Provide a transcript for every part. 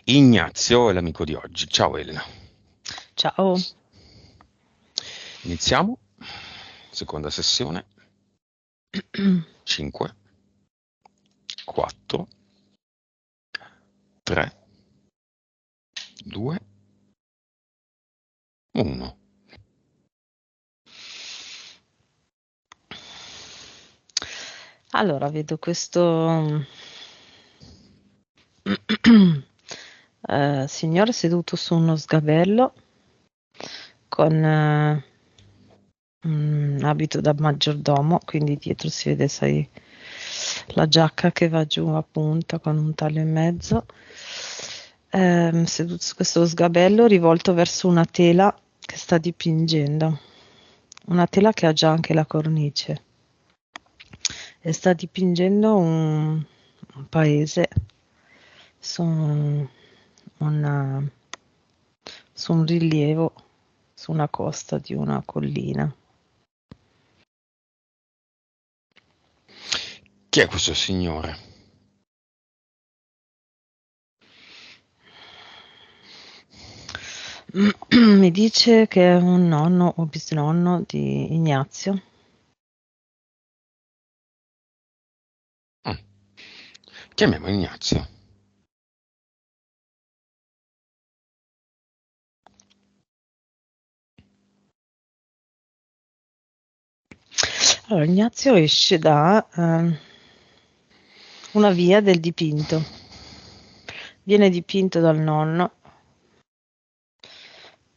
Ignazio è l'amico di oggi. Ciao Elena. Ciao. Iniziamo. Seconda sessione. 5, 4, 3, 2, 1. Allora, vedo questo signore seduto su uno sgabello con un abito da maggiordomo, quindi dietro si vede, sai, la giacca che va giù a punta con un taglio in mezzo. Seduto su questo sgabello rivolto verso una tela che sta dipingendo, una tela che ha già anche la cornice. E sta dipingendo un paese su una- su un rilievo, su una costa di una collina. Chi è questo signore? Mi dice che è un nonno o bisnonno di Ignazio. Mm. Chiamiamo Ignazio. Allora, Ignazio esce da una via del dipinto. Viene dipinto dal nonno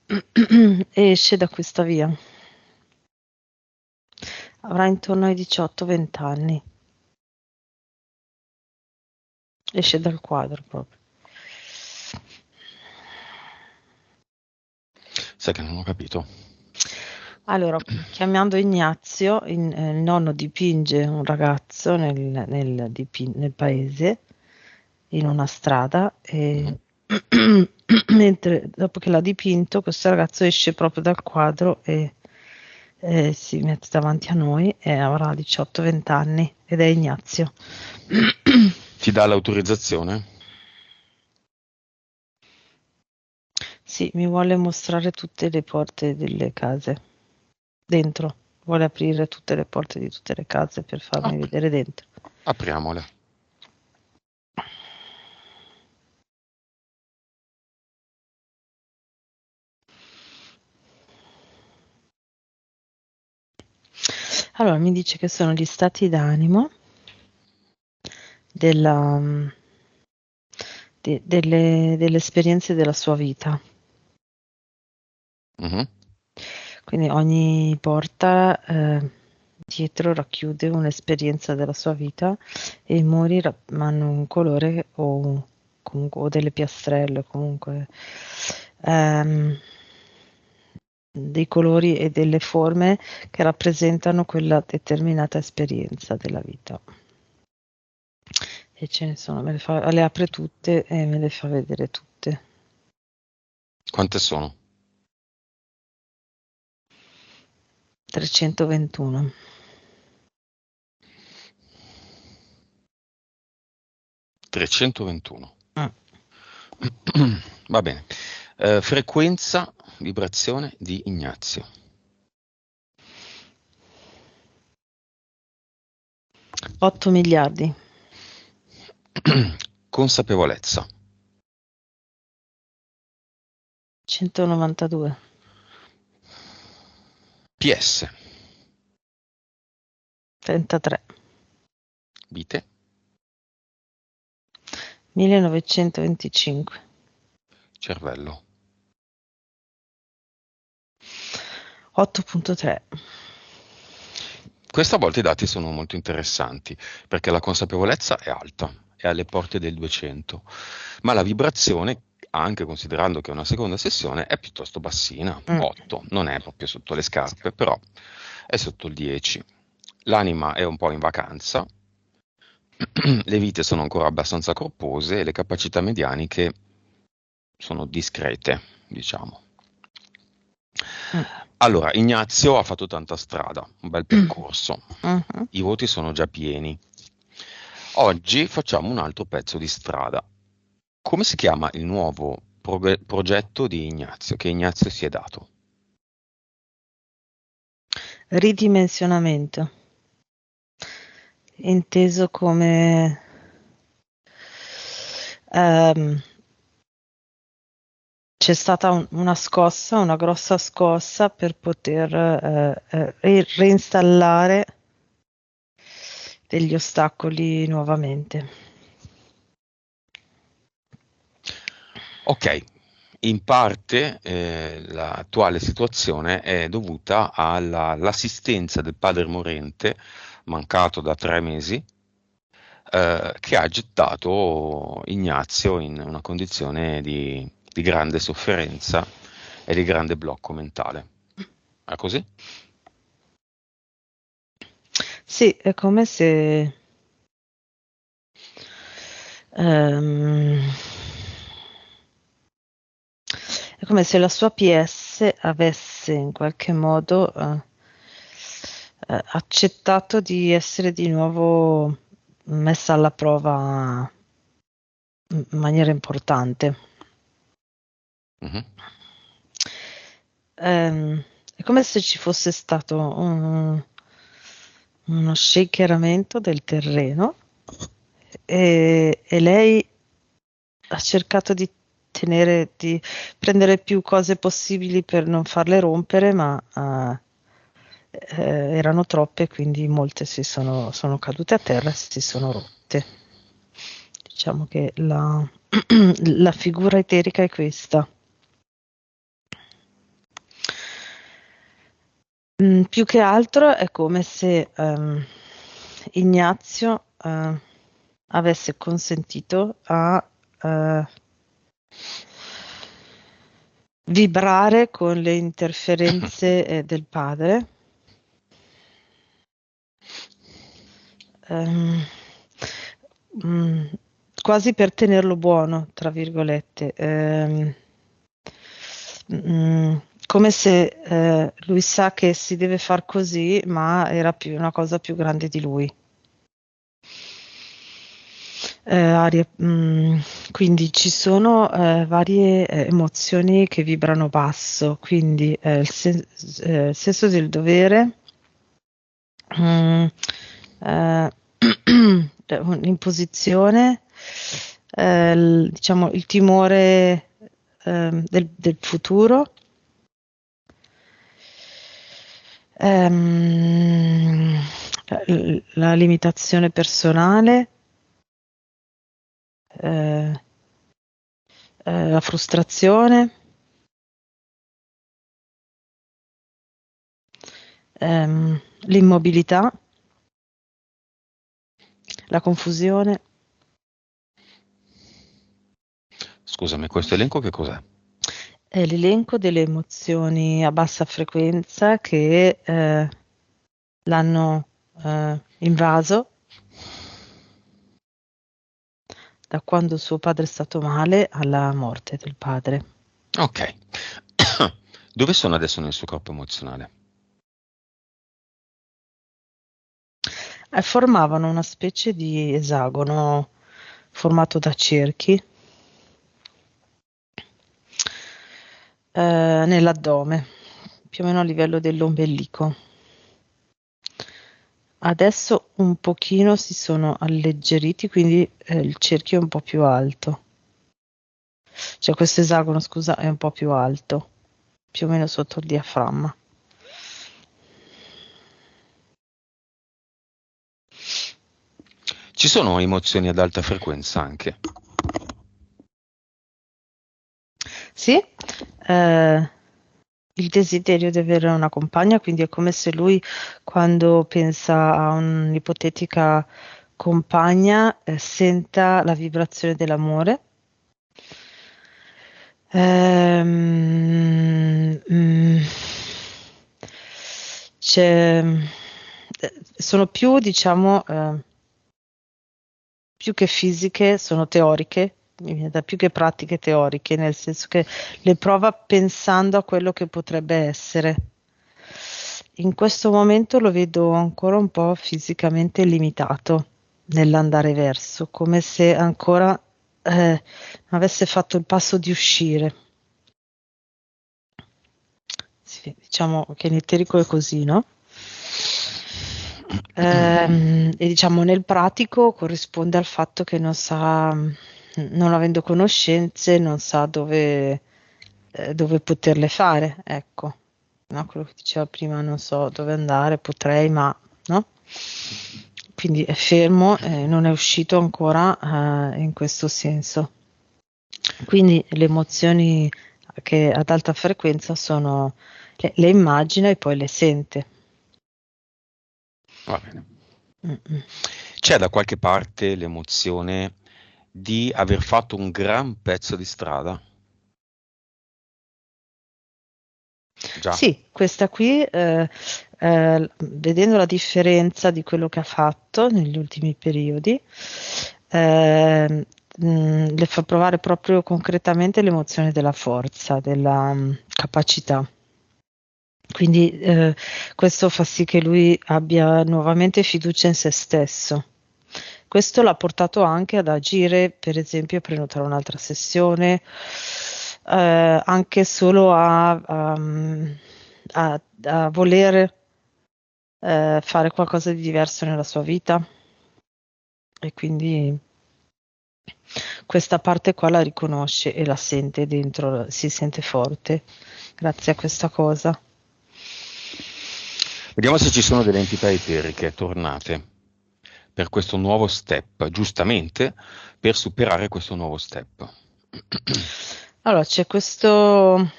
e esce da questa via. Avrà intorno ai 18-20 anni. Esce dal quadro proprio. Sai che non ho capito. Allora, chiamando Ignazio, il nonno dipinge un ragazzo nel paese, in una strada, Mhm. e mentre dopo che l'ha dipinto, questo ragazzo esce proprio dal quadro e si mette davanti a noi e avrà 18-20 anni ed è Ignazio. Ti dà l'autorizzazione? Sì, mi vuole mostrare tutte le porte delle case dentro, vuole aprire tutte le porte di tutte le case per farmi Apri- vedere dentro. apriamole. Allora, mi dice che sono gli stati d'animo della, delle esperienze della sua vita. Mhm. Quindi ogni porta dietro racchiude un'esperienza della sua vita e i muri hanno un colore o delle piastrelle, comunque ehm, dei colori e delle forme che rappresentano quella determinata esperienza della vita. E ce ne sono, le apre tutte e me le fa vedere tutte. Quante sono? 321. 321. Mm. Va bene. Frequenza, vibrazione di Ignazio. 8 miliardi. Consapevolezza. 192. PS. 33. Vite. 1925. Cervello. 8.3. Questa volta i dati sono molto interessanti perché la consapevolezza è alta, è alle porte del 200, ma la vibrazione, anche considerando che è una seconda sessione, è piuttosto bassina, Mm. 8, non è proprio sotto le scarpe, però è sotto il 10. L'anima è un po' in vacanza, le vite sono ancora abbastanza corpose e le capacità medianiche sono discrete, diciamo. Mm. Allora, Ignazio ha fatto tanta strada, un bel percorso. Mhm. I voti sono già pieni. Oggi facciamo un altro pezzo di strada. Come si chiama il nuovo progetto di Ignazio, che Ignazio si è dato? Ridimensionamento, inteso come c'è stata una scossa, una grossa scossa per poter reinstallare degli ostacoli nuovamente. Ok, in parte l'attuale situazione è dovuta all'assistenza del padre morente, mancato da 3 mesi, che ha gettato Ignazio in una condizione di grande sofferenza e di grande blocco mentale. È così? Sì, è come se è come se la sua PS avesse in qualche modo accettato di essere di nuovo messa alla prova in maniera importante. Mhm. È come se ci fosse stato uno shakeramento del terreno e lei ha cercato di prendere più cose possibili per non farle rompere, ma erano troppe, quindi molte sono cadute a terra e si sono rotte. Diciamo che la figura eterica è questa. Più che altro è come se Ignazio avesse consentito a vibrare con le interferenze del padre, ehm, mm, quasi per tenerlo buono, tra virgolette. Mm, come se lui sa che si deve far così, ma era più una cosa più grande di lui. Quindi ci sono varie emozioni che vibrano basso, quindi il senso del dovere, mm, eh, un'imposizione, diciamo il timore del futuro, ehm, la limitazione personale, eh, la frustrazione, l'immobilità, la confusione. Scusami, questo elenco che cos'è? È l'elenco delle emozioni a bassa frequenza che l'hanno invaso da quando suo padre è stato male alla morte del padre. Ok. Dove sono adesso nel suo corpo emozionale? Formavano una specie di esagono formato da cerchi nell'addome, più o meno a livello dell'ombelico. Adesso un pochino si sono alleggeriti, quindi il cerchio è un po' più alto. Cioè questo esagono, scusa, è un po' più alto, più o meno sotto il diaframma. Ci sono emozioni ad alta frequenza anche. Sì, il desiderio di avere una compagna, quindi è come se lui quando pensa a un'ipotetica compagna senta la vibrazione dell'amore. Mm, sono più, diciamo, più che fisiche, sono teoriche, più che pratiche teoriche, nel senso che le prova pensando a quello che potrebbe essere. In questo momento lo vedo ancora un po' fisicamente limitato nell'andare verso, come se ancora avesse fatto il passo di uscire. Sì, diciamo che in eterico è così, no? E diciamo nel pratico corrisponde al fatto che non sa, non avendo conoscenze, non sa dove poterle fare, ecco. No, quello che diceva prima, non so dove andare, potrei, ma no? Quindi è fermo, non è uscito ancora in questo senso. Quindi le emozioni che ad alta frequenza sono le immagina e poi le sente. Va bene. Mm-mm. C'è da qualche parte l'emozione di aver fatto un gran pezzo di strada? Già. Sì, questa qui, vedendo la differenza di quello che ha fatto negli ultimi periodi, le fa provare proprio concretamente l'emozione della forza, della capacità. Quindi questo fa sì che lui abbia nuovamente fiducia in se stesso. Questo l'ha portato anche ad agire, per esempio, a prenotare un'altra sessione, anche solo a voler fare qualcosa di diverso nella sua vita. E quindi questa parte qua la riconosce e la sente dentro, si sente forte grazie a questa cosa. Vediamo se ci sono delle entità eteriche tornate per questo nuovo step, giustamente per superare questo nuovo step. Allora, c'è questo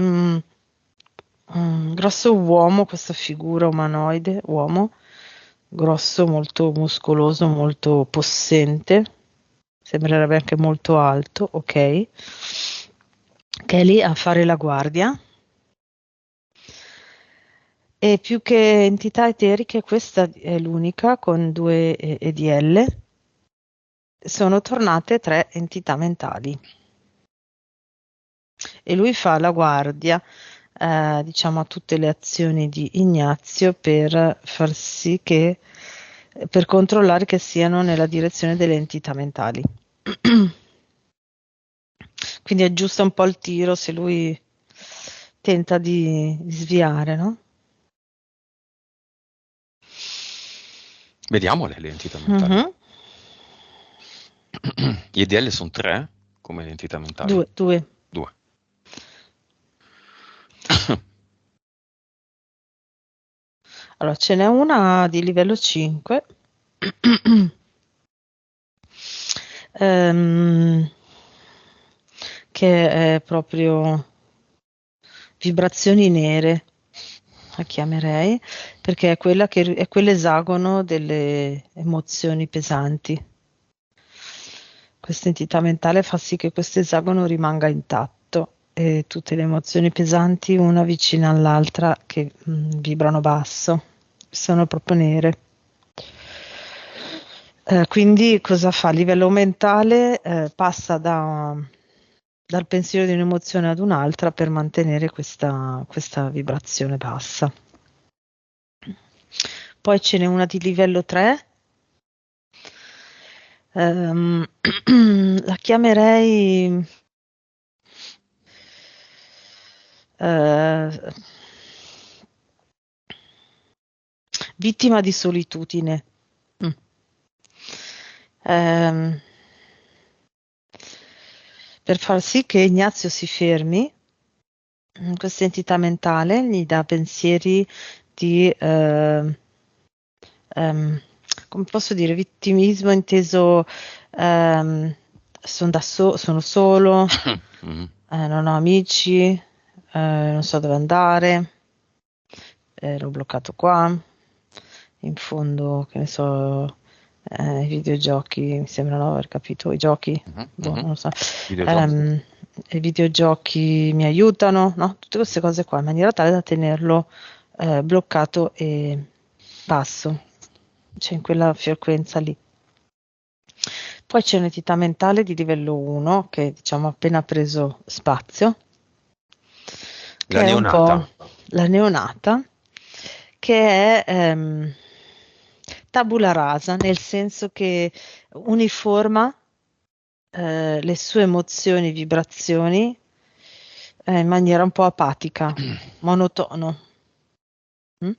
mm, grosso uomo, questa figura umanoide, uomo, grosso, molto muscoloso, molto possente, sembrerebbe anche molto alto, ok, che è lì a fare la guardia. E più che entità eteriche, questa è l'unica con due EDL. Sono tornate 3 entità mentali. E lui fa la guardia, diciamo, a tutte le azioni di Ignazio per far sì che, per controllare che siano nella direzione delle entità mentali. Quindi aggiusta un po' il tiro se lui tenta di sviare, no? Vediamole le entità mentali. Mhm. Gli EDL sono 3 come le entità mentali? Due. 2. Allora, ce n'è una di livello 5 che è proprio vibrazioni nere, la chiamerei, perché è quella che è quell'esagono delle emozioni pesanti. Questa entità mentale fa sì che questo esagono rimanga intatto e tutte le emozioni pesanti, una vicina all'altra, che vibrano basso, sono proprio nere. Quindi cosa fa? A livello mentale passa dal pensiero di un'emozione ad un'altra per mantenere questa vibrazione bassa. Poi ce n'è una di livello 3, la chiamerei vittima di solitudine. Mm. Per far sì che Ignazio si fermi, questa entità mentale gli dà pensieri di, come posso dire, vittimismo inteso, sono solo, non ho amici, non so dove andare, ero bloccato qua, in fondo, che ne so, i videogiochi, mi sembrano aver capito, i giochi, non lo so. I videogiochi mi aiutano, no? Tutte queste cose qua, in maniera tale da tenerlo bloccato e basso, cioè in quella frequenza lì. Poi c'è un'entità mentale di livello 1 che diciamo ha appena preso spazio, che La è un neonata. po' la neonata, che è tabula rasa, nel senso che uniforma le sue emozioni, vibrazioni in maniera un po' apatica, monotono. Mm?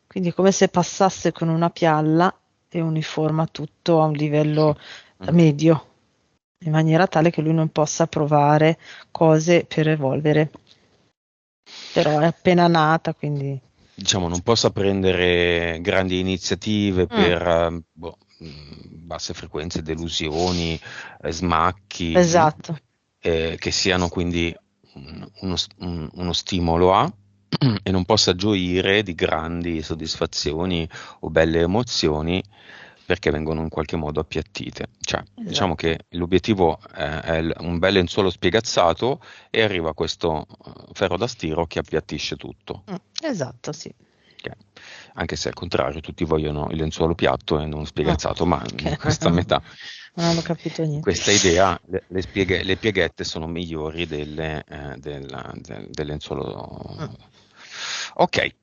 Quindi è come se passasse con una pialla e uniforma tutto a un livello medio, in maniera tale che lui non possa provare cose per evolvere. Però è appena nata, quindi... Diciamo, non possa prendere grandi iniziative per basse frequenze, delusioni, smacchi, Esatto. che siano quindi uno stimolo a, e non possa gioire di grandi soddisfazioni o belle emozioni perché vengono in qualche modo appiattite. Cioè, diciamo Esatto. che l'obiettivo è un bel lenzuolo spiegazzato e arriva questo ferro da stiro che appiattisce tutto. Esatto, sì. Che- Anche se al contrario tutti vogliono il lenzuolo piatto e non Mm. spiegazzato, ma Che questa metà, non hanno capito niente. questa idea, le pieghette sono migliori del lenzuolo. Mm. Ok,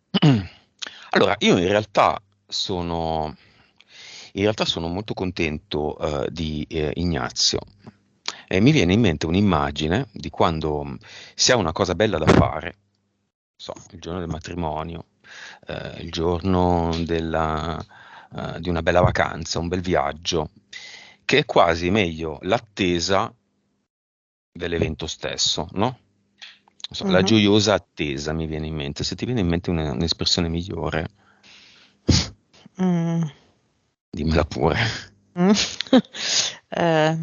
allora io in realtà sono molto contento di Ignazio. E mi viene in mente un'immagine di quando si ha una cosa bella da fare, so, il giorno del matrimonio, il giorno di una bella vacanza, un bel viaggio, che è quasi meglio l'attesa dell'evento stesso, no? Non so, la Mhm. gioiosa attesa mi viene in mente. Se ti viene in mente un'espressione migliore, Mm. dimmela pure. Mm. Eh,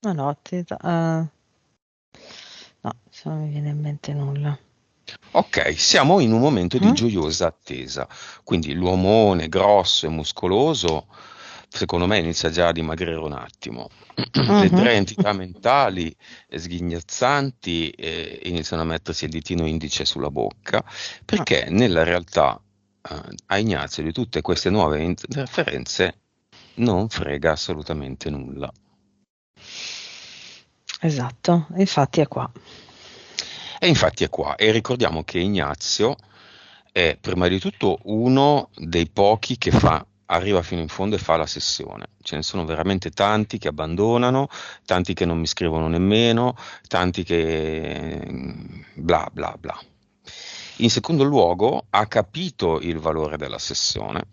no, no, se non mi viene in mente nulla. Ok, siamo in un momento di Mm? gioiosa attesa, quindi l'uomone grosso e muscoloso, secondo me, inizia già a dimagrire un attimo. Le Mhm. tre entità mentali sghignazzanti iniziano a mettersi il ditino indice sulla bocca, Mm. perché nella realtà a Ignazio di tutte queste nuove interferenze non frega assolutamente nulla. Esatto, infatti è qua. E infatti è qua. E ricordiamo che Ignazio è prima di tutto uno dei pochi che arriva fino in fondo e fa la sessione. Ce ne sono veramente tanti che abbandonano, tanti che non mi scrivono nemmeno, tanti che bla bla bla. In secondo luogo, ha capito il valore della sessione,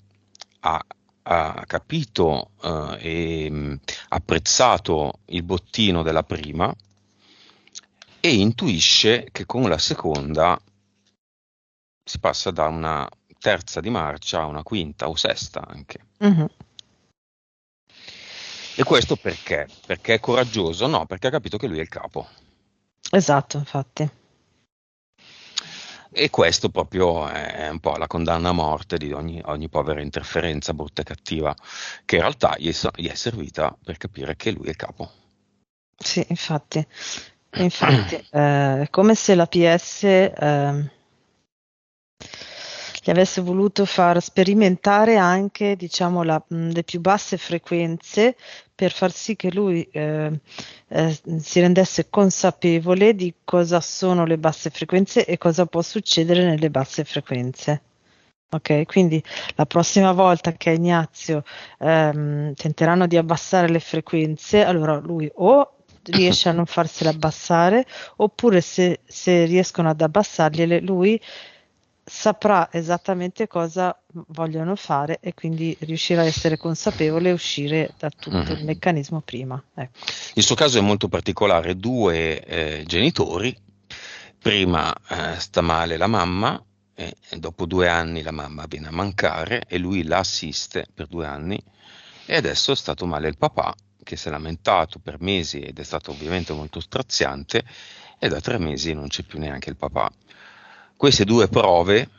ha, ha capito e apprezzato il bottino della prima e intuisce che con la seconda si passa da una terza di marcia a una quinta o sesta anche. Mhm. E questo perché? Perché è coraggioso? No, perché ha capito che lui è il capo. Esatto, infatti. E questo proprio è un po' la condanna a morte di ogni povera interferenza brutta e cattiva, che in realtà gli è servita per capire che lui è il capo. Sì, infatti. Infatti, è come se la PS gli avesse voluto far sperimentare anche, diciamo, le più basse frequenze per far sì che lui si rendesse consapevole di cosa sono le basse frequenze e cosa può succedere nelle basse frequenze. Ok, quindi la prossima volta che a Ignazio tenteranno di abbassare le frequenze, allora lui o riesce a non farsele abbassare, oppure se riescono ad abbassargliele, lui saprà esattamente cosa vogliono fare e quindi riuscirà a essere consapevole e uscire da tutto il Mhm. meccanismo prima. Ecco. Il suo caso è molto particolare, due genitori, prima sta male la mamma, e dopo 2 anni la mamma viene a mancare e lui la assiste per 2 anni, e adesso è stato male il papà, che si è lamentato per mesi ed è stato ovviamente molto straziante, e da 3 mesi non c'è più neanche il papà. Queste due prove,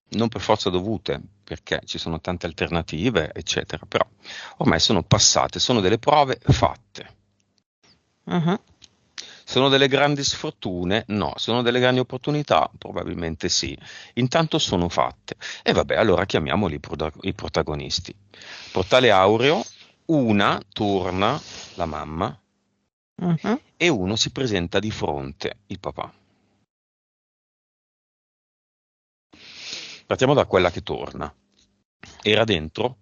non per forza dovute, perché ci sono tante alternative, eccetera, però ormai sono passate, sono delle prove fatte. Mhm. Sono delle grandi sfortune? No. Sono delle grandi opportunità? Probabilmente sì. Intanto sono fatte. E vabbè, allora chiamiamoli i protagonisti. Portale Aureo, una torna, la mamma, Mhm. e uno si presenta di fronte, il papà. Partiamo da quella che torna. Era dentro?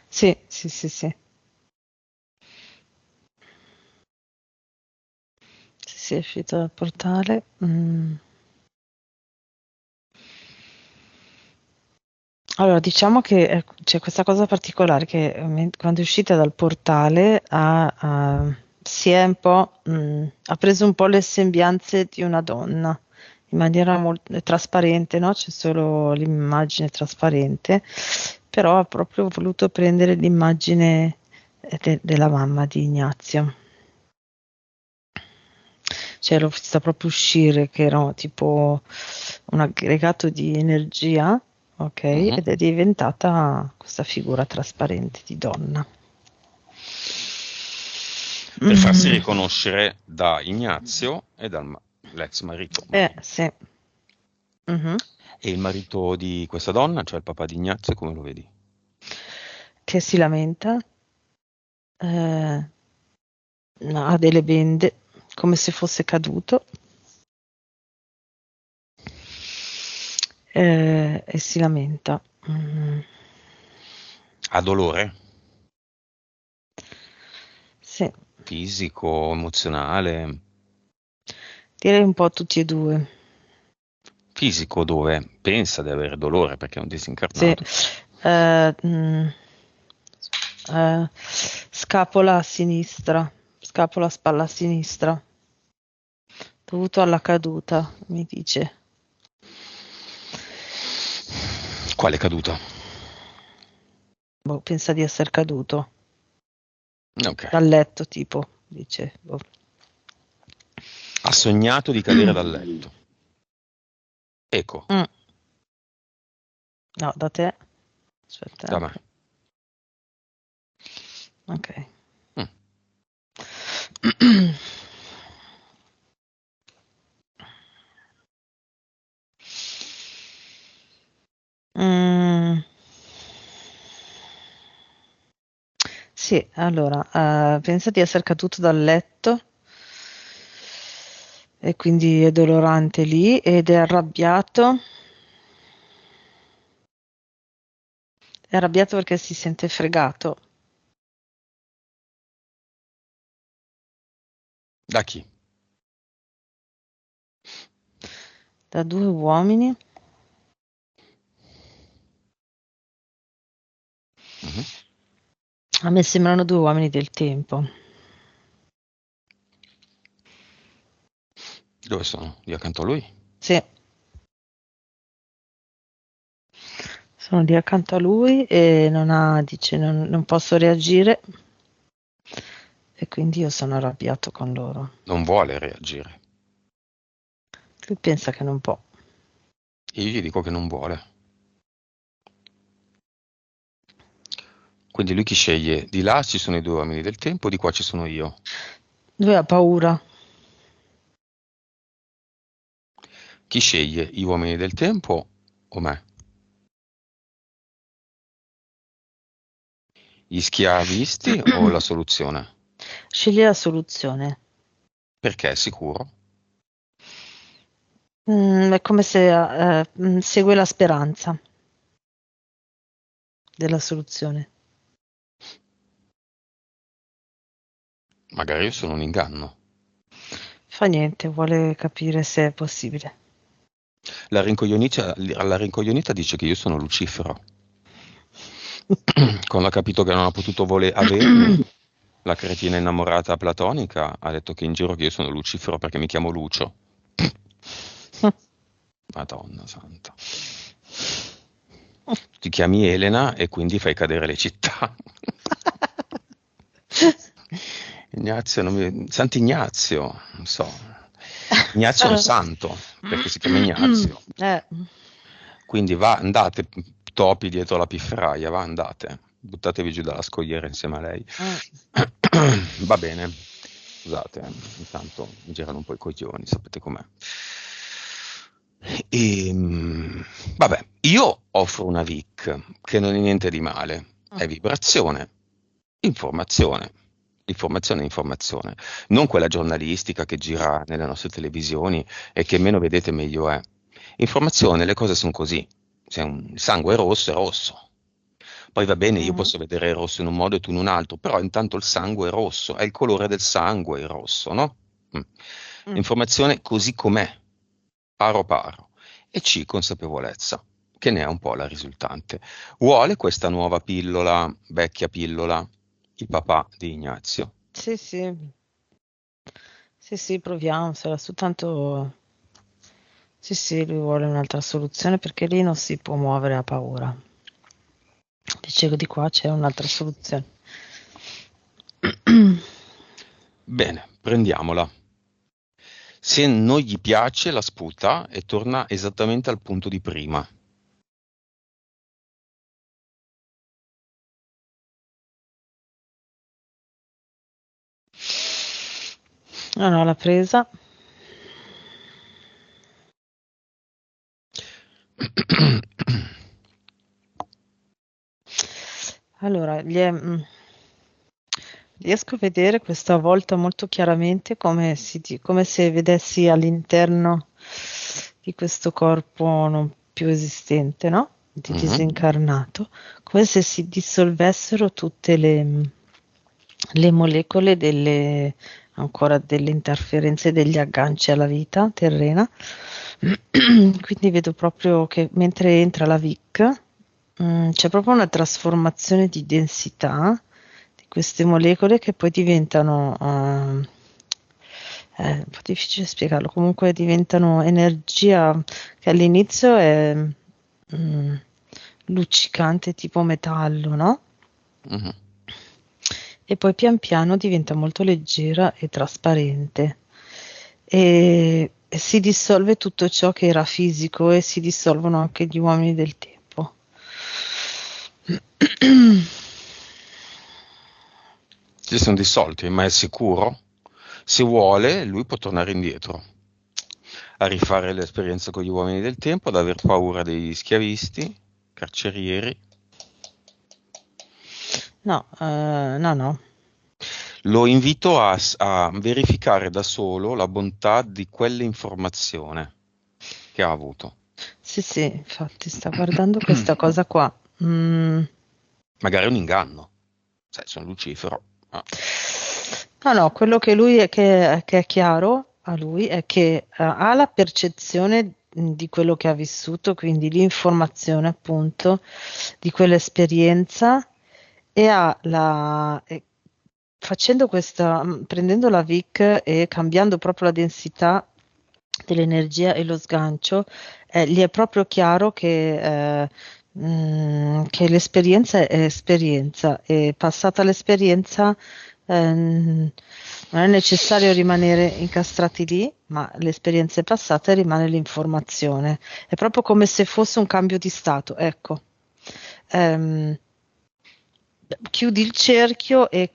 Sì, sì, sì, sì. Sì, è uscito dal portale. Allora, diciamo che c'è questa cosa particolare che quando è uscita dal portale si è un po', ha preso un po' le sembianze di una donna in maniera molto trasparente, no? C'è solo l'immagine trasparente, però ha proprio voluto prendere l'immagine della mamma di Ignazio. Cioè l'ho vista proprio uscire che era tipo un aggregato di energia, ok? Mhm. Ed è diventata questa figura trasparente di donna. Per farsi riconoscere da Ignazio e dall'ex marito. Sì. Mhm. E il marito di questa donna, cioè il papà di Ignazio, come lo vedi? Che si lamenta, eh, ha delle bende, come se fosse caduto, e si lamenta. Ha dolore? Sì, Fisico, emozionale? direi un po' tutti e due. Fisico dove pensa di avere dolore perché è un Sì. disincarnato. Scapola a sinistra, scapola spalla sinistra, dovuto alla caduta, mi dice. Quale caduta? Boh, pensa di essere caduto Ok. dal letto, tipo, dice. Boh. Ha sognato di cadere dal letto. Ecco, Mm. No, da te. da Aspetta. me. Ok. Mm. Mm. Sì, allora, pensa di essere caduto dal letto e quindi è dolorante lì ed è arrabbiato. È arrabbiato perché si sente fregato Da chi? da due uomini. Mhm. A me sembrano due uomini del tempo. Dove sono? Io accanto a lui? Sì, sono lì accanto a lui e dice non posso reagire e quindi io sono arrabbiato con loro. Non vuole reagire. Lui pensa che non può. E io gli dico che non vuole. Quindi lui chi sceglie? Di là ci sono i due uomini del tempo, di qua ci sono io. Lui ha paura. Chi sceglie? Gli uomini del tempo o me? Gli schiavisti o la soluzione? Sceglie la soluzione. Perché è sicuro? È come se segue la speranza della soluzione. Magari io sono un inganno. Fa niente, vuole capire se è possibile. La rincoglionita dice che io sono Lucifero. Quando ha capito che non ha potuto avermi, la cretina innamorata platonica ha detto che in giro che io sono Lucifero perché mi chiamo Lucio. Madonna santa. Ti chiami Elena e quindi fai cadere le città. Ignazio, Sant'Ignazio, non so. Ignazio è un santo, perché si chiama Ignazio. Eh, Quindi andate, topi dietro la piffraia, andate. Buttatevi giù dalla scogliera insieme a lei. Va bene. Scusate, intanto mi girano un po' i coglioni, sapete com'è. E, vabbè, io offro una VIC, che non è niente di male, è vibrazione, informazione, informazione, informazione, non quella giornalistica che gira nelle nostre televisioni e che meno vedete meglio è. Informazione, le cose sono così, se il sangue è rosso, Poi va bene, io Mhm. posso vedere il rosso in un modo e tu in un altro, però intanto il sangue è rosso, è il colore del sangue il rosso, no? Mm. Mm. Informazione così com'è, paro paro. E C, consapevolezza, che ne è un po' la risultante. Vuole questa nuova pillola, vecchia pillola, il papà di Ignazio? Sì, sì, sì, sì, proviamo, sarà soltanto... Sì, sì, lui vuole un'altra soluzione perché lì non si può muovere, ha paura. Dicevo di qua c'è un'altra soluzione. Bene, prendiamola. Se non gli piace, la sputa e torna esattamente al punto di prima. No, no, l'ha presa. Allora, riesco a vedere questa volta molto chiaramente come se vedessi all'interno di questo corpo non più esistente, no? Di Mhm, disincarnato, come se si dissolvessero tutte le molecole ancora delle interferenze degli agganci alla vita terrena. Quindi vedo proprio che mentre entra la VIC, c'è proprio una trasformazione di densità di queste molecole che poi diventano, è un po' difficile spiegarlo, comunque diventano energia che all'inizio è mm, luccicante tipo metallo, no? mhm. E poi pian piano diventa molto leggera e trasparente e si dissolve tutto ciò che era fisico e si dissolvono anche gli uomini del tempo. Si sono dissolti, ma è sicuro? Se vuole, lui può tornare indietro, a rifare l'esperienza con gli uomini del tempo, ad aver paura degli schiavisti, carcerieri. No, no, no. Lo invito a verificare da solo la bontà di quell'informazione che ha avuto. Sì, sì, infatti sta guardando questa cosa qua. Mm. Magari è un inganno. Sai, sono Lucifero. Ah. No, no, quello che che è chiaro a lui è che ha la percezione di quello che ha vissuto, quindi l'informazione appunto di quell'esperienza e facendo prendendo la VIC e cambiando proprio la densità dell'energia e lo sgancio, gli è proprio chiaro che l'esperienza è esperienza e passata l'esperienza non è necessario rimanere incastrati lì, ma l'esperienza è passata e rimane l'informazione. È proprio come se fosse un cambio di stato, ecco. Ehm, Chiudi il cerchio e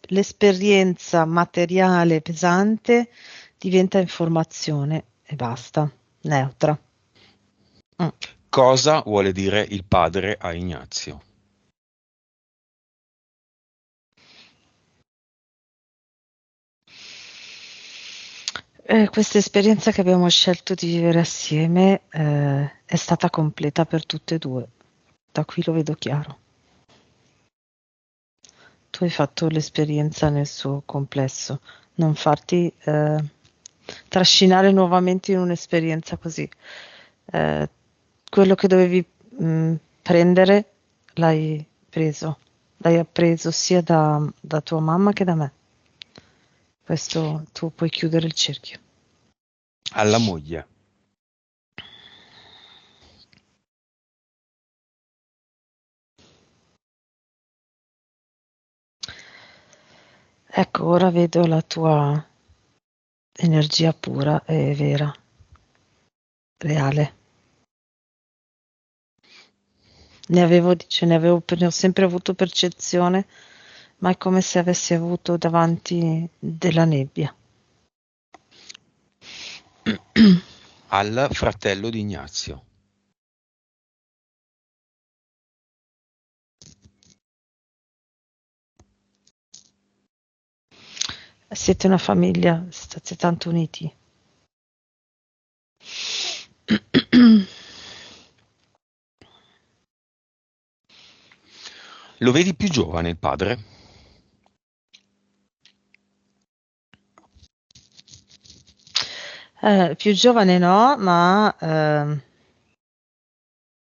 l'esperienza materiale pesante diventa informazione e basta, neutra. Mm. Cosa vuole dire il padre a Ignazio? Questa esperienza che abbiamo scelto di vivere assieme, è stata completa per tutte e due. Da qui lo vedo chiaro. Tu hai fatto l'esperienza nel suo complesso, non farti trascinare nuovamente in un'esperienza così. Eh, Quello che dovevi prendere l'hai preso, l'hai appreso sia da tua mamma che da me. Questo tu puoi chiudere il cerchio. Alla moglie. Ecco, ora vedo la tua energia pura e vera, reale. Ne ho sempre avuto percezione, ma è come se avessi avuto davanti della nebbia. Al fratello di Ignazio. Siete una famiglia, state tanto uniti. Lo vedi più giovane il padre? Più giovane no, ma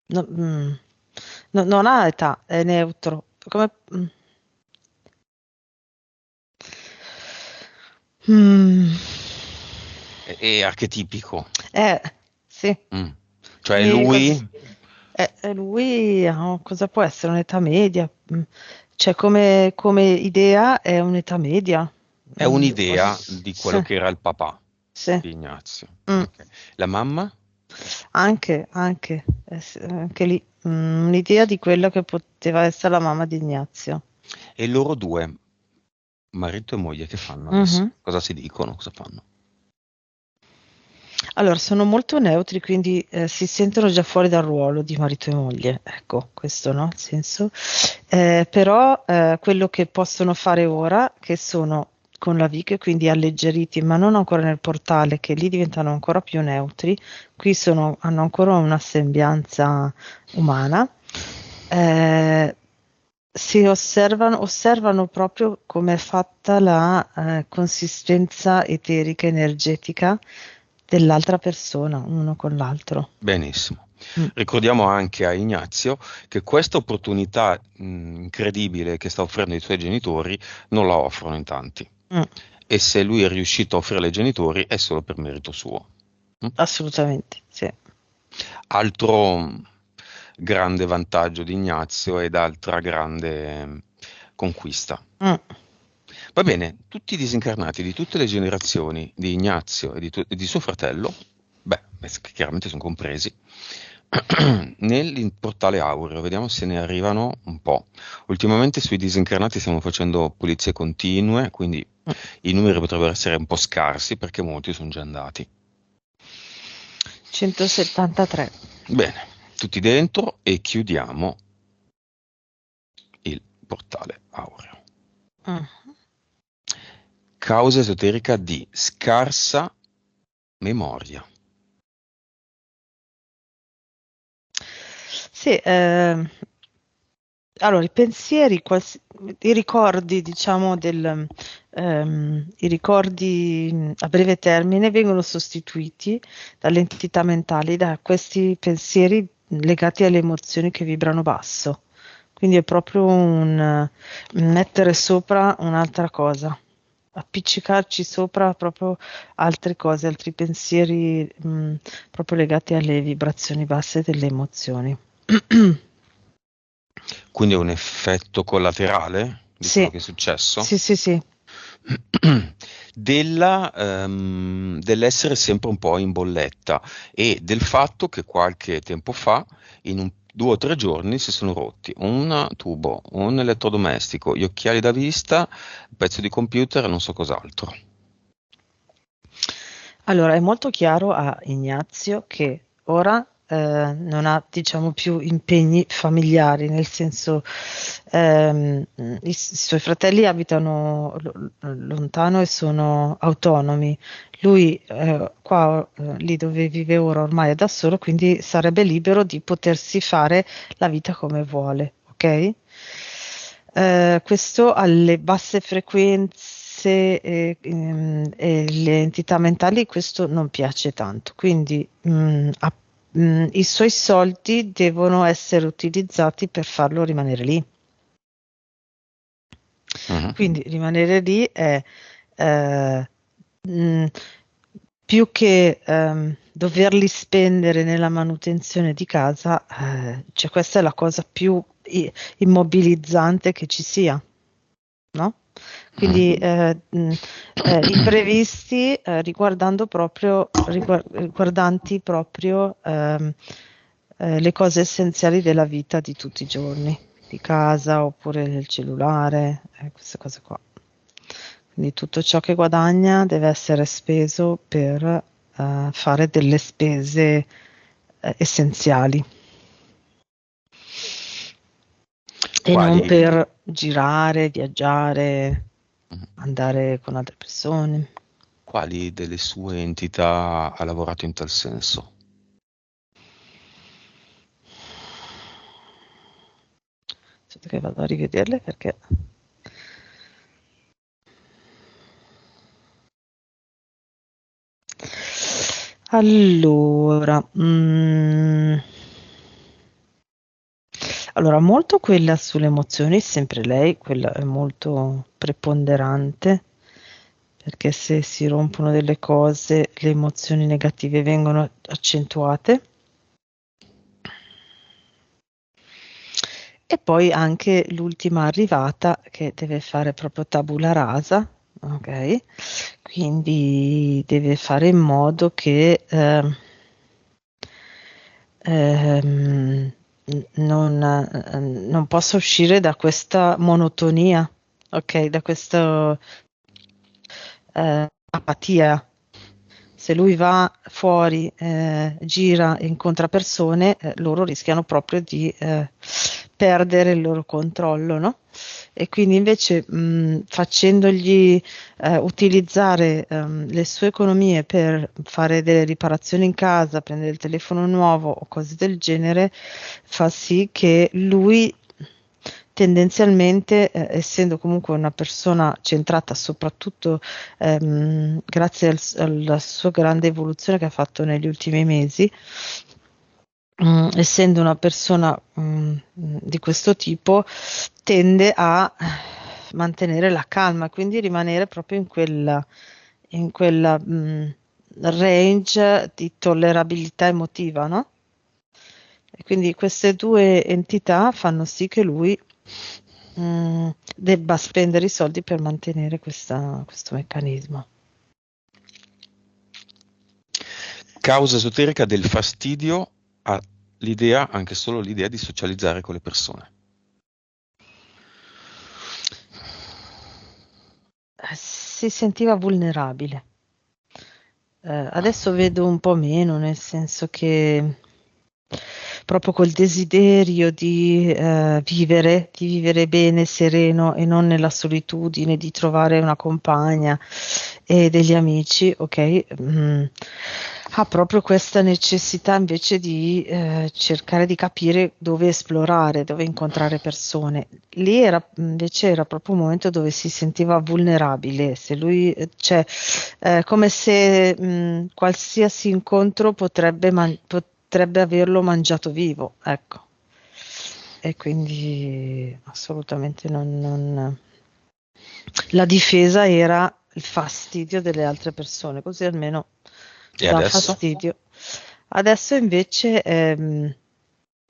no- non ha età, è neutro. Mm. È archetipico. Eh, sì. Mm. Cioè Mi lui lui cosa può essere? Un'età media? Cioè, come idea è un'età media. è un'idea di Sì, quello che era il papà sì. di Ignazio. Mm. Ok. La mamma? Anche lì, un'idea di quello che poteva essere la mamma di Ignazio. E loro due, marito e moglie, che fanno adesso? Mhm. Cosa si dicono? Cosa fanno? Allora, sono molto neutri, quindi si sentono già fuori dal ruolo di marito e moglie, ecco, questo no, il senso. Però quello che possono fare ora, che sono con la Vic, quindi alleggeriti, ma non ancora nel portale, che lì diventano ancora più neutri, qui hanno ancora una sembianza umana, eh, osservano proprio come è fatta la consistenza eterica energetica dell'altra persona, uno con l'altro. Benissimo. Mm, Ricordiamo anche a Ignazio che questa opportunità incredibile che sta offrendo ai suoi genitori non la offrono in tanti. mm, E se lui è riuscito a offrire ai genitori è solo per merito suo. Mm? assolutamente, sì. Altro grande vantaggio di Ignazio ed altra grande conquista. Mm. Va bene, tutti i disincarnati di tutte le generazioni di Ignazio e di suo fratello, beh, che chiaramente sono compresi, nel portale aureo, vediamo se ne arrivano un po'. Ultimamente sui disincarnati stiamo facendo pulizie continue, quindi Mm. i numeri potrebbero essere un po' scarsi perché molti sono già andati. 173. Bene, tutti dentro e chiudiamo il portale aureo. Mm. Causa esoterica di scarsa memoria. Sì, allora i pensieri, i ricordi, diciamo, i ricordi a breve termine vengono sostituiti dalle entità mentali, da questi pensieri legati alle emozioni che vibrano basso. Quindi è proprio un mettere sopra un'altra cosa, appiccicarci sopra proprio altre cose, altri pensieri, proprio legati alle vibrazioni basse delle emozioni. Quindi è un effetto collaterale di quello Sì, che è successo? sì, sì, sì. Dell'essere sempre un po' in bolletta e del fatto che qualche tempo fa, in 2 o 3 giorni, si sono rotti un tubo, un elettrodomestico, gli occhiali da vista, un pezzo di computer e non so cos'altro. Allora, è molto chiaro a Ignazio che ora non ha, diciamo, più impegni familiari, nel senso i suoi fratelli abitano lontano e sono autonomi. Lui qua, lì dove vive ora ormai è da solo, quindi sarebbe libero di potersi fare la vita come vuole, ok? Questo alle basse frequenze e le entità mentali questo non piace tanto, quindi i suoi soldi devono essere utilizzati per farlo rimanere lì. Mhm. Quindi rimanere lì è eh, mh, più che doverli spendere nella manutenzione di casa, cioè questa è la cosa più immobilizzante che ci sia, no? Quindi Mhm. imprevisti riguardanti proprio le cose essenziali della vita di tutti i giorni, di casa oppure il cellulare, queste cose qua. Quindi tutto ciò che guadagna deve essere speso per fare delle spese essenziali e non Quali, per girare, viaggiare, mhm. andare con altre persone. Quali delle sue entità ha lavorato in tal senso? Aspetta che vado a rivederle perché... Allora, allora, molto quella sulle emozioni, sempre lei, quella è molto preponderante, perché se si rompono delle cose, le emozioni negative vengono accentuate. E poi anche l'ultima arrivata che deve fare proprio tabula rasa, ok? Quindi deve fare in modo che ehm, non possa uscire da questa monotonia, ok? Da questa apatia. Se lui va fuori, gira e incontra persone, loro rischiano proprio di perdere il loro controllo, no? E quindi invece facendogli utilizzare le sue economie per fare delle riparazioni in casa, prendere il telefono nuovo o cose del genere, fa sì che lui tendenzialmente, essendo comunque una persona centrata soprattutto grazie alla sua grande evoluzione che ha fatto negli ultimi mesi, essendo una persona di questo tipo, tende a mantenere la calma, quindi rimanere proprio in quella range di tollerabilità emotiva, no? E quindi queste due entità fanno sì che lui debba spendere i soldi per mantenere questo meccanismo. Causa esoterica del fastidio all'idea, anche solo l'idea di socializzare con le persone. Si sentiva vulnerabile. Adesso vedo un po' meno, nel senso che proprio col desiderio di vivere bene, sereno e non nella solitudine, di trovare una compagna e degli amici, ok? Ha proprio questa necessità invece di cercare di capire dove esplorare, dove incontrare persone. Lì invece era proprio un momento dove si sentiva vulnerabile, se lui, cioè, come se qualsiasi incontro potrebbe averlo mangiato vivo, ecco. E quindi assolutamente la difesa era il fastidio delle altre persone, così almeno E dà adesso? fastidio. Adesso invece,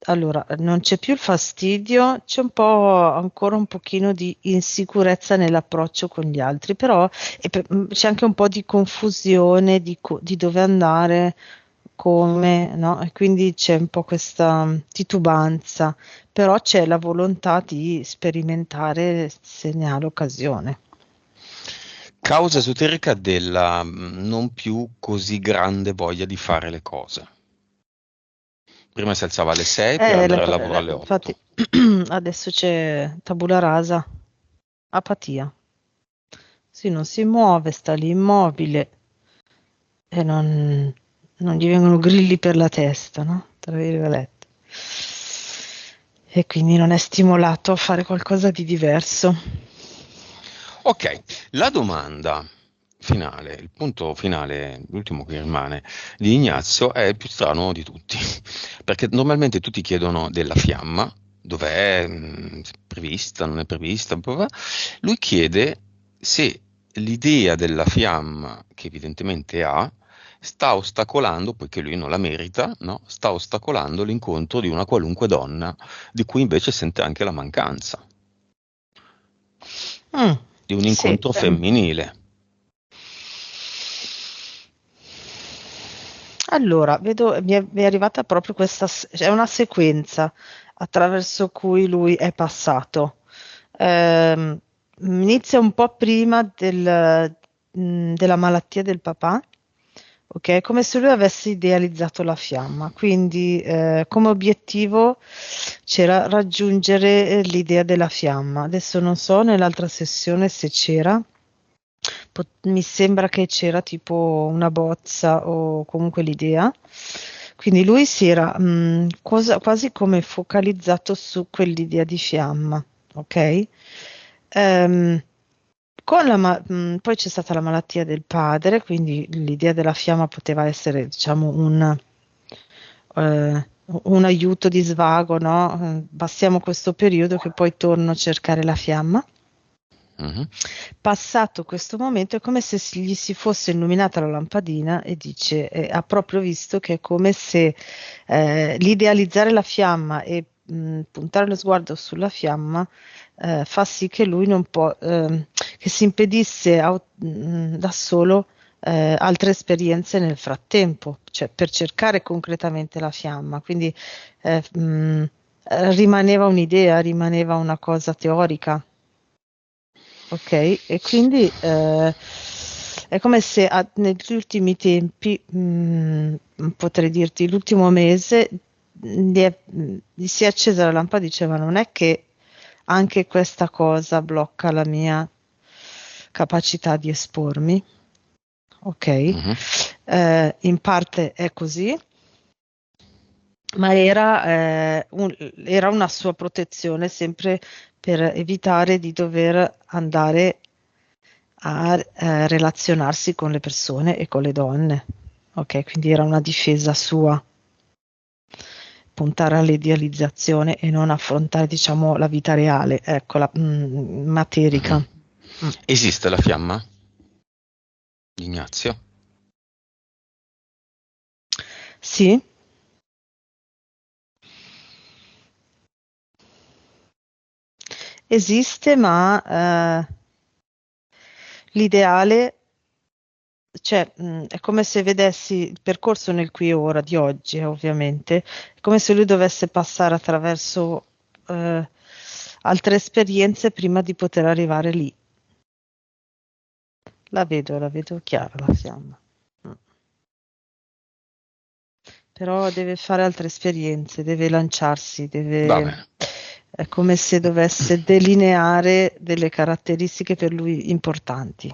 allora, non c'è più il fastidio, c'è ancora un pochino di insicurezza nell'approccio con gli altri, però c'è anche un po' di confusione di dove andare, come, no? E quindi c'è un po' questa titubanza, però c'è la volontà di sperimentare se ne ha l'occasione. Causa esoterica della non più così grande voglia di fare le cose. Prima si alzava alle 6 per andare al lavoro alle 8. Infatti adesso c'è tabula rasa, apatia. Sì, non si muove, sta lì immobile e non gli vengono grilli per la testa, no? Tra virgolette. E quindi non è stimolato a fare qualcosa di diverso. Ok, la domanda finale, il punto finale, l'ultimo che rimane di Ignazio è il più strano di tutti, perché normalmente tutti chiedono della fiamma, dov'è, prevista, non è prevista, bla bla bla. Lui chiede se l'idea della fiamma, che evidentemente ha, sta ostacolando, poiché lui non la merita, no? Sta ostacolando l'incontro di una qualunque donna, di cui invece sente anche la mancanza, di un Sì, incontro femminile. allora, vedo, mi è arrivata proprio è una sequenza attraverso cui lui è passato. Ehm, Inizia un po' prima della malattia del papà, ok? Come se lui avesse idealizzato la fiamma, quindi come obiettivo c'era raggiungere l'idea della fiamma. Adesso non so nell'altra sessione se c'era. Mi sembra che c'era tipo una bozza o comunque l'idea. Quindi lui si era quasi come focalizzato su quell'idea di fiamma, ok? Ehm, poi c'è stata la malattia del padre, quindi l'idea della fiamma poteva essere, diciamo, un aiuto di svago, no? Passiamo questo periodo che poi torno a cercare la fiamma. Mhm. Passato questo momento è come se gli si fosse illuminata la lampadina e dice, ha proprio visto che è come se l'idealizzare la fiamma e puntare lo sguardo sulla fiamma fa sì che lui non può, che si impedisse da solo altre esperienze nel frattempo, cioè per cercare concretamente la fiamma. Quindi rimaneva un'idea, rimaneva una cosa teorica. Ok, e quindi è come se negli ultimi tempi, potrei dirti, l'ultimo mese gli si è accesa la lampada e diceva non è che anche questa cosa blocca la mia capacità di espormi, ok? Mhm. In parte è così, ma era una sua protezione sempre per evitare di dover andare a relazionarsi con le persone e con le donne. Ok, quindi era una difesa sua, puntare all'idealizzazione e non affrontare, diciamo, la vita reale, ecco, materica. Mhm. Esiste la fiamma, Ignazio? Sì, esiste, ma l'ideale, cioè, è come se vedessi il percorso nel qui e ora di oggi, ovviamente, è come se lui dovesse passare attraverso altre esperienze prima di poter arrivare lì. La vedo chiara la fiamma. Mm. Però deve fare altre esperienze, deve lanciarsi, Va bene. è come se dovesse delineare delle caratteristiche per lui importanti.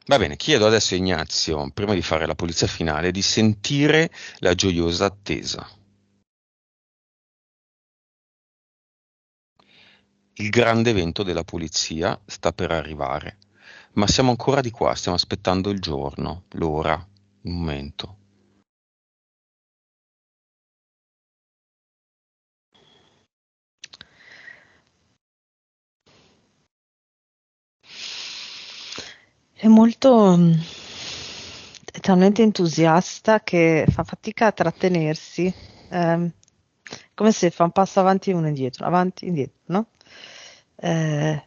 Va bene, chiedo adesso a Ignazio, prima di fare la pulizia finale, di sentire la gioiosa attesa. Il grande evento della pulizia sta per arrivare, ma siamo ancora di qua, stiamo aspettando il giorno, l'ora, il momento. È talmente entusiasta che fa fatica a trattenersi, come se fa un passo avanti e indietro, no? Eh,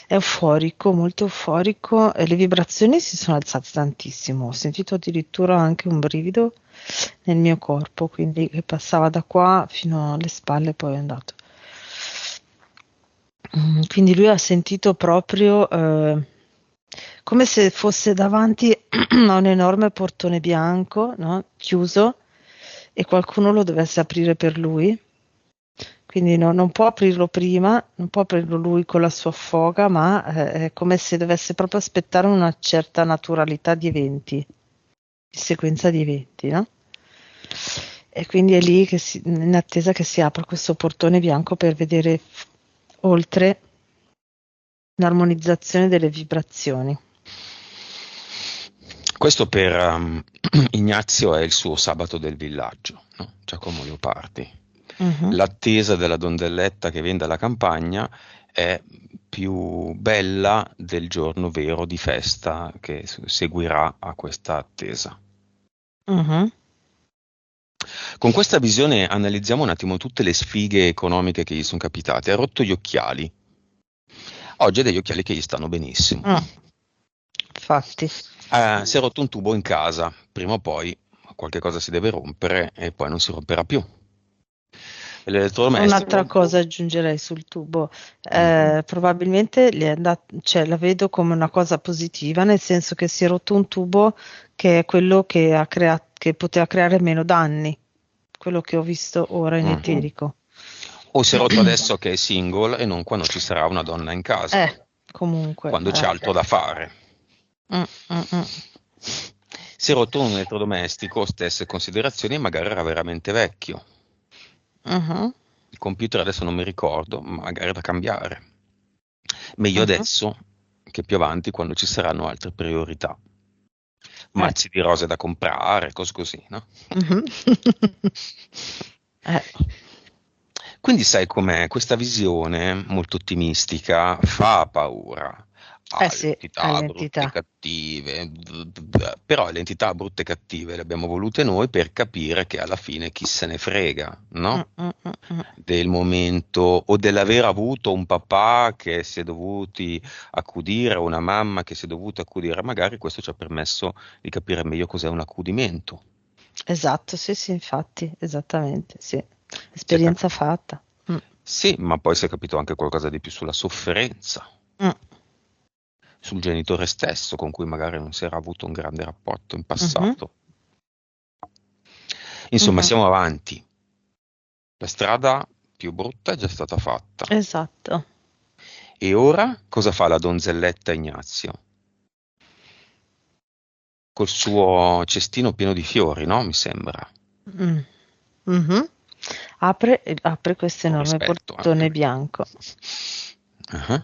È euforico, molto euforico, e le vibrazioni si sono alzate tantissimo. Ho sentito addirittura anche un brivido nel mio corpo, quindi che passava da qua fino alle spalle e poi è andato. Quindi lui ha sentito proprio come se fosse davanti a un enorme portone bianco, no? Chiuso, e qualcuno lo dovesse aprire per lui. Quindi non può aprirlo prima, non può aprirlo lui con la sua foga, ma è come se dovesse proprio aspettare una certa naturalità di eventi, di sequenza di eventi, no? E quindi è lì in attesa che si apra questo portone bianco per vedere oltre l'armonizzazione delle vibrazioni. Questo per Ignazio è il suo sabato del villaggio, no? Giacomo Leopardi. Mhm. L'attesa della dondelletta che viene dalla campagna è più bella del giorno vero di festa che seguirà a questa attesa. Mhm. Con questa visione analizziamo un attimo tutte le sfighe economiche che gli sono capitate. Ha rotto gli occhiali. Oggi ha degli occhiali che gli stanno benissimo. Ah, infatti. Si è rotto un tubo in casa. Prima o poi qualche cosa si deve rompere e poi non si romperà più. Un'altra L'elettrodomestico. cosa aggiungerei sul tubo, Mm. probabilmente cioè, la vedo come una cosa positiva, nel senso che si è rotto un tubo che è quello che poteva creare meno danni, quello che ho visto ora in Mm. eterico. O si è rotto adesso che è single e non quando ci sarà una donna in casa, Comunque, quando c'è altro da fare. mm, mm, mm. Si è rotto un elettrodomestico, stesse considerazioni, magari era veramente vecchio. Mhm, Il computer adesso non mi ricordo, magari è da cambiare. Meglio mhm, adesso che più avanti quando ci saranno altre priorità. eh, Mazzi di rose da comprare, cose così, no? mhm. Eh, Quindi sai com'è, questa visione molto ottimistica fa paura. Ah, le sì, entità brutte e all'entità. cattive, però le entità brutte e cattive le abbiamo volute noi per capire che alla fine chi se ne frega, Mm, no? mm, mm, mm. Del momento o dell'aver avuto un papà che si è dovuti accudire o una mamma che si è dovuta accudire, magari questo ci ha permesso di capire meglio cos'è un accudimento. Esatto, sì, sì, infatti, esattamente, sì. Si è Esperienza capito. fatta. Mm, Sì, ma poi si è capito anche qualcosa di più sulla sofferenza, mm, sul genitore stesso con cui magari non si era avuto un grande rapporto in mhm, passato. Insomma, mhm. siamo avanti. La strada più brutta è già stata fatta. Esatto. E ora cosa fa la donzelletta Ignazio? Col suo cestino pieno di fiori, no? Mi sembra. Mm, mhm. Apre questo Con enorme rispetto anche. portone bianco. Ah.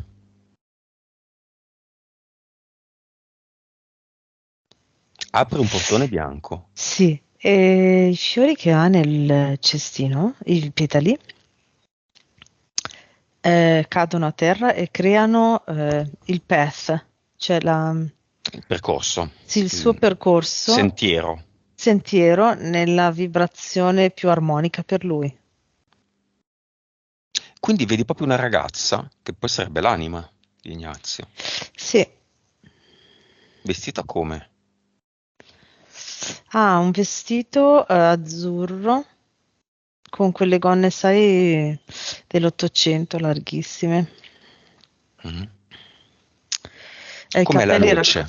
Apre un portone bianco. Sì, e i fiori che ha nel cestino, i petali, cadono a terra e creano il path, cioè Il percorso, sì, il suo il percorso, sentiero. sentiero nella vibrazione più armonica per lui. Quindi vedi proprio una ragazza, che poi sarebbe l'anima di Ignazio, Sì, vestita come? ha un vestito azzurro con quelle gonne, sai, dell'Ottocento larghissime. Mhm. E i Com'è la capelli luce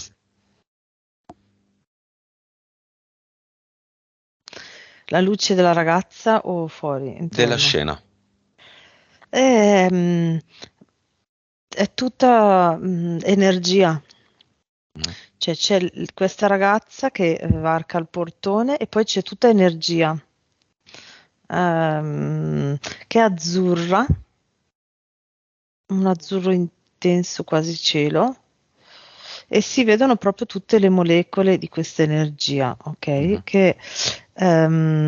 la luce della ragazza o fuori, della intorno? scena? Ehm, È tutta energia, Mhm. cioè c'è questa ragazza che varca il portone e poi c'è tutta energia ehm, che è azzurra, un azzurro intenso quasi cielo, e si vedono proprio tutte le molecole di questa energia, ok? Mhm. Che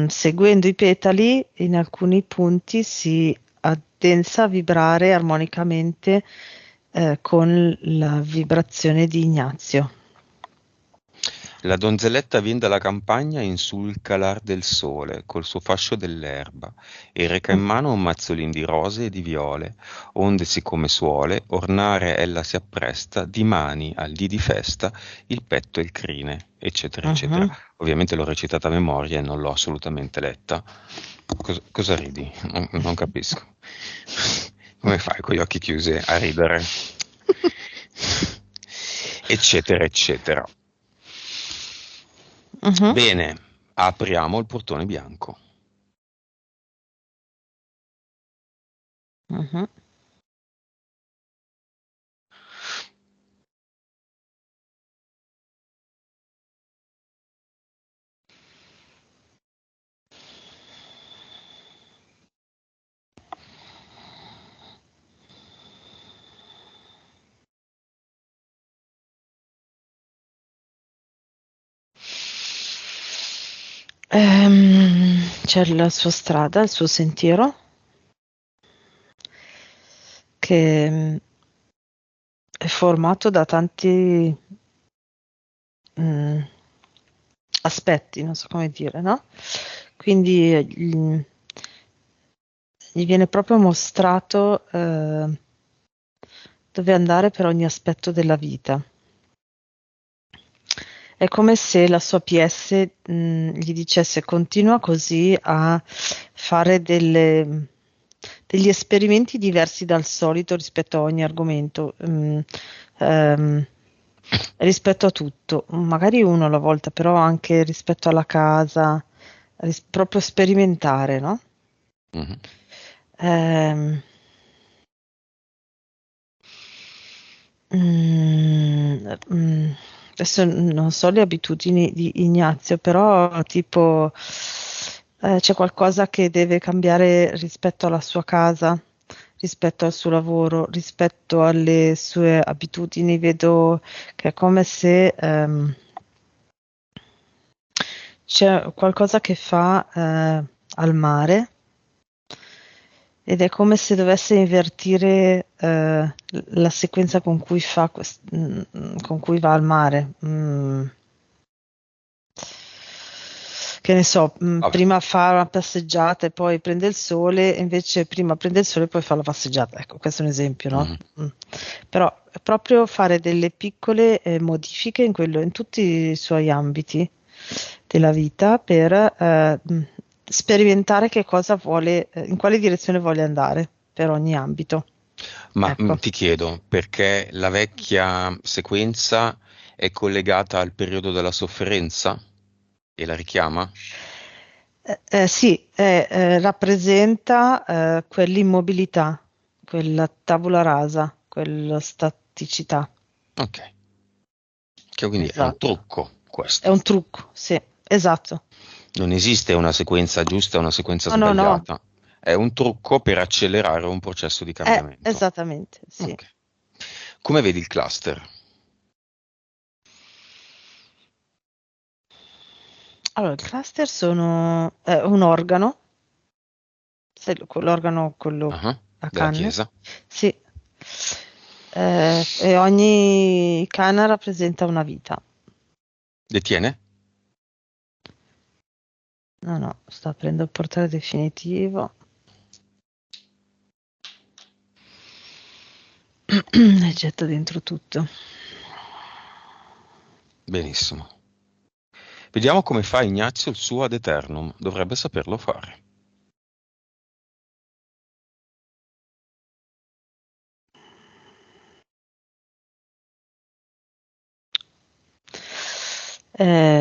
seguendo i petali in alcuni punti si addensa a vibrare armonicamente con la vibrazione di Ignazio. La donzelletta vien dalla campagna in sul calar del sole, col suo fascio dell'erba, e reca in Mm, mano un mazzolin di rose e di viole, onde siccome suole, ornare ella si appresta, di mani al dì di festa, il petto e il crine, eccetera, eccetera. mhm. Ovviamente l'ho recitata a memoria e non l'ho assolutamente letta. Cosa ridi? Non capisco. Come fai con gli occhi chiusi a ridere? Eccetera, eccetera. Mhm, Bene, apriamo il portone bianco. mhm. C'è la sua strada, il suo sentiero, che è formato da tanti mm, aspetti, non so come dire, no? Quindi gli viene proprio mostrato dove andare per ogni aspetto della vita. È come se la sua PS gli dicesse continua così a fare degli esperimenti diversi dal solito rispetto a ogni argomento, ehm, rispetto a tutto, magari uno alla volta, però anche rispetto alla casa, proprio sperimentare, no? Mhm. Ehm, mm, mm, Adesso non so le abitudini di Ignazio, però tipo c'è qualcosa che deve cambiare rispetto alla sua casa, rispetto al suo lavoro, rispetto alle sue abitudini. Vedo che è come se c'è qualcosa che fa al mare ed è come se dovesse invertire la sequenza con cui con cui va al mare. Che ne so, Vabbè. prima fa una passeggiata e poi prende il sole, e invece prima prende il sole e poi fa la passeggiata. Ecco, questo è un esempio, no? Mhm. Però proprio fare delle piccole modifiche in tutti i suoi ambiti della vita per sperimentare che cosa vuole, in quale direzione vuole andare per ogni ambito. Ma Ecco. ti chiedo, perché la vecchia sequenza è collegata al periodo della sofferenza e la richiama? Sì, rappresenta quell'immobilità, quella tabula rasa, quella staticità. Ok, che quindi è un Esatto. trucco È questo. un trucco, sì, esatto. Non esiste una sequenza giusta e una sequenza No, no, no, sbagliata. È un trucco per accelerare un processo di cambiamento. esattamente, sì. Ok. Come vedi il cluster? Allora, il cluster sono un organo, l'organo quello Ah, a della canne, Chiesa. sì. E ogni canna rappresenta una vita. Detiene? No, no, sto aprendo il portale definitivo. E getto dentro tutto. Benissimo. Vediamo come fa Ignazio il suo ad eternum. Dovrebbe saperlo fare.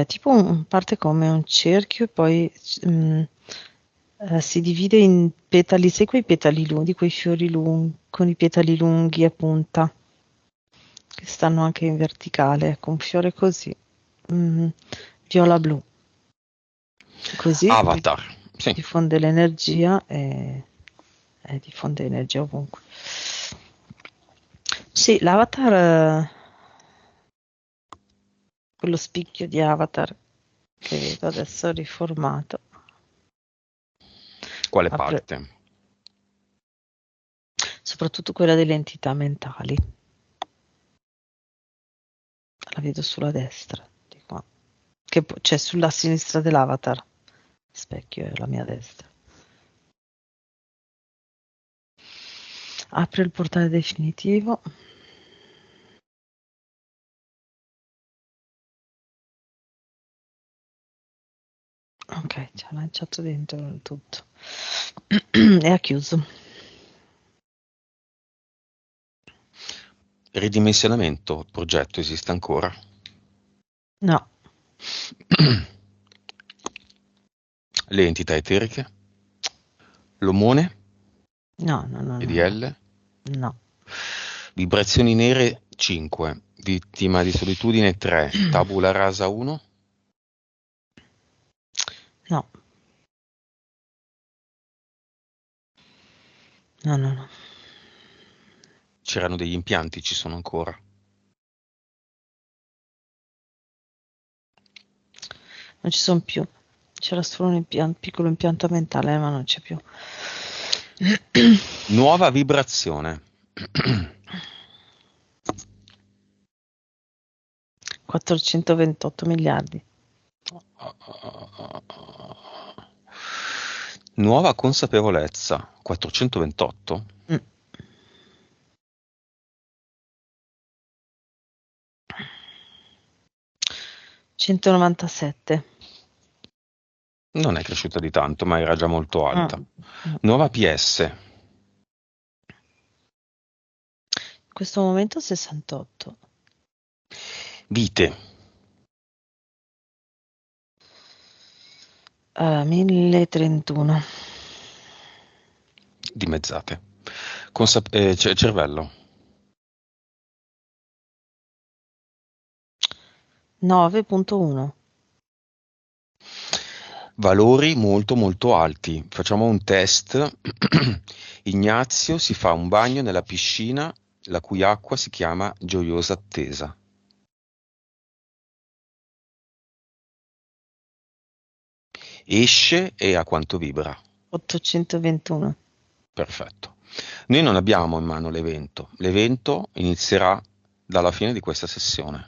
Tipo parte come un cerchio e poi si divide in petali, sai quei petali lunghi, quei fiori lunghi, con i petali lunghi a punta, che stanno anche in verticale, ecco, un fiore così, mm, viola-blu, così Avatar. Sì. diffonde l'energia e diffonde energia ovunque. Sì, l'avatar, quello spicchio di avatar che vedo adesso riformato. Quale Apre parte? soprattutto quella delle entità mentali. La vedo sulla destra, di qua. C'è sulla sinistra dell'avatar. Specchio è la mia destra. Apre il portale definitivo. Ok, ci ha lanciato dentro il tutto. E ha chiuso. Ridimensionamento. Il progetto esiste ancora? No, Le entità eteriche? L'omone? no, no, no, no, no. EDL? No. Vibrazioni nere 5. Vittima di solitudine 3. Tabula rasa 1? No, no, no, no. C'erano degli impianti, ci sono ancora. Non ci sono più. C'era solo un piccolo impianto mentale, ma non c'è più. Nuova vibrazione. 428 miliardi. Nuova consapevolezza. 428? Mm. 197. Non è cresciuta di tanto, ma era già molto Mm, alta. mm. Nuova PS. In questo momento 68. Vite. 1031. Dimezzate. Cervello. 9.1. Valori molto molto alti. Facciamo un test. Ignazio si fa un bagno nella piscina, la cui acqua si chiama Gioiosa Attesa. Esce e a quanto vibra? 821. Perfetto. Noi non abbiamo in mano l'evento. L'evento inizierà dalla fine di questa sessione,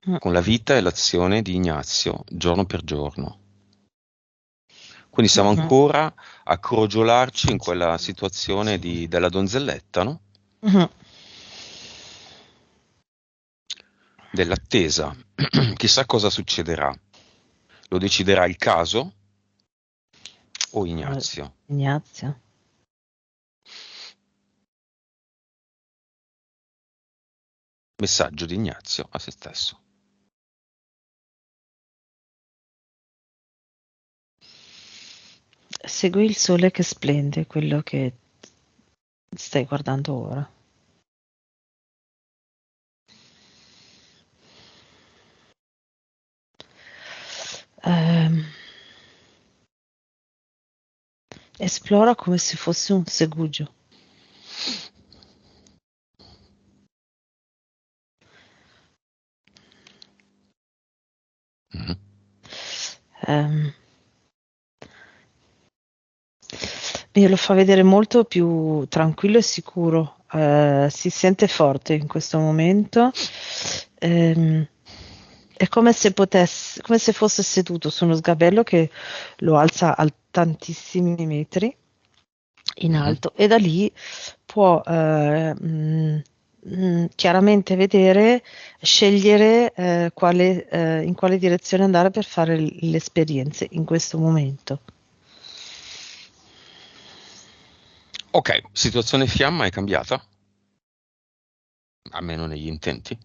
Mm. con la vita e l'azione di Ignazio, giorno per giorno. Quindi siamo Mhm. ancora a crogiolarci in quella situazione della donzelletta, no? Mhm. Dell'attesa. Chissà cosa succederà. Lo deciderà il caso o Ignazio? Ignazio. Messaggio di Ignazio a se stesso. Segui il sole che splende, quello che stai guardando ora. Ehm, Esplora come se fosse un segugio. Mhm. Ehm, Me lo fa vedere molto più tranquillo e sicuro. Si sente forte in questo momento. Ehm, è come se fosse seduto su uno sgabello che lo alza a tantissimi metri in Mhm. alto e da lì può chiaramente vedere, scegliere in quale direzione andare per fare le esperienze in questo momento. Ok, situazione fiamma è cambiata? Almeno negli intenti?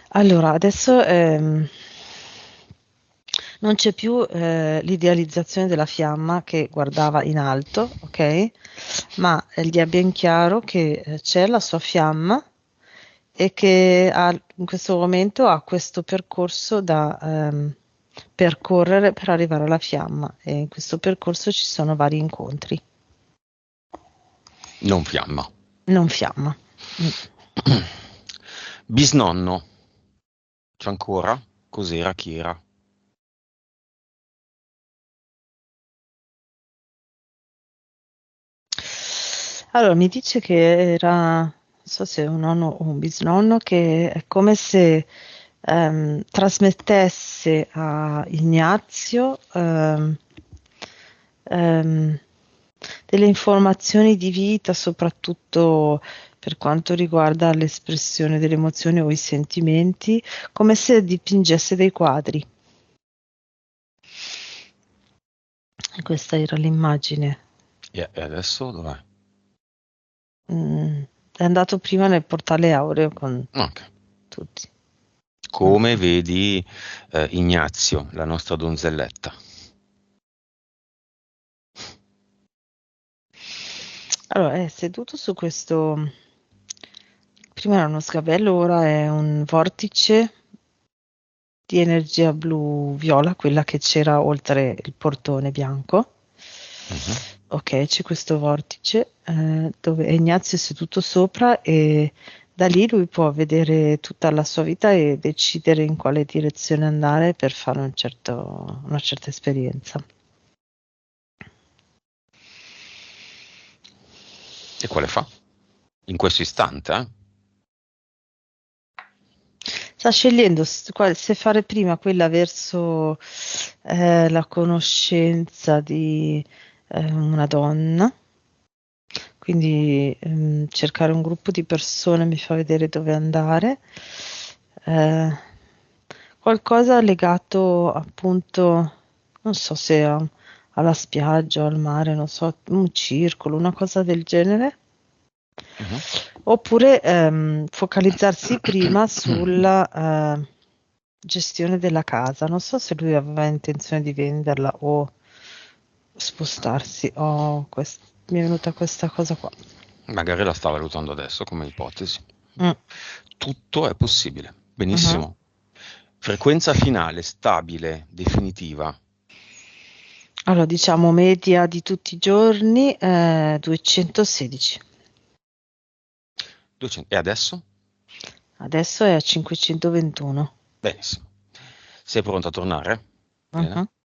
Allora, adesso non c'è più l'idealizzazione della fiamma che guardava in alto, ok? Ma gli è ben chiaro che c'è la sua fiamma e che in questo momento ha questo percorso da percorrere per arrivare alla fiamma e in questo percorso ci sono vari incontri, Non fiamma. non fiamma. Mm. Bisnonno. C'è ancora? Cos'era? Chi era? Allora, mi dice che era, non so se è un nonno o un bisnonno, che è come se trasmettesse a Ignazio ehm, delle informazioni di vita, soprattutto per quanto riguarda l'espressione delle emozioni o i sentimenti, come se dipingesse dei quadri. E questa era l'immagine. E adesso dov'è? È andato prima nel portale aureo con Ok. tutti. Mm. Come vedi Ignazio, la nostra donzelletta? Allora, è seduto su questo. Prima era uno sgabello, ora è un vortice di energia blu-viola, quella che c'era oltre il portone bianco. Mhm. Ok, c'è questo vortice dove Ignazio è seduto sopra e da lì lui può vedere tutta la sua vita e decidere in quale direzione andare per fare una certa esperienza. E quale fa? In questo istante, eh? Sta scegliendo se fare prima quella verso la conoscenza di una donna, quindi cercare un gruppo di persone mi fa vedere dove andare, eh, qualcosa legato appunto, non so se alla spiaggia o al mare, non so, un circolo, una cosa del genere. Mhm. Oppure focalizzarsi prima sulla gestione della casa. Non so se lui aveva intenzione di venderla o spostarsi. Mi è venuta questa cosa qua. Magari la sta valutando adesso come ipotesi. Mm, Tutto è possibile. mhm. Benissimo. Frequenza finale stabile, definitiva. Allora, diciamo media di tutti i giorni 216. 200. E adesso? Adesso è a 521. Benissimo. Sei pronto a tornare? Elena? Mhm.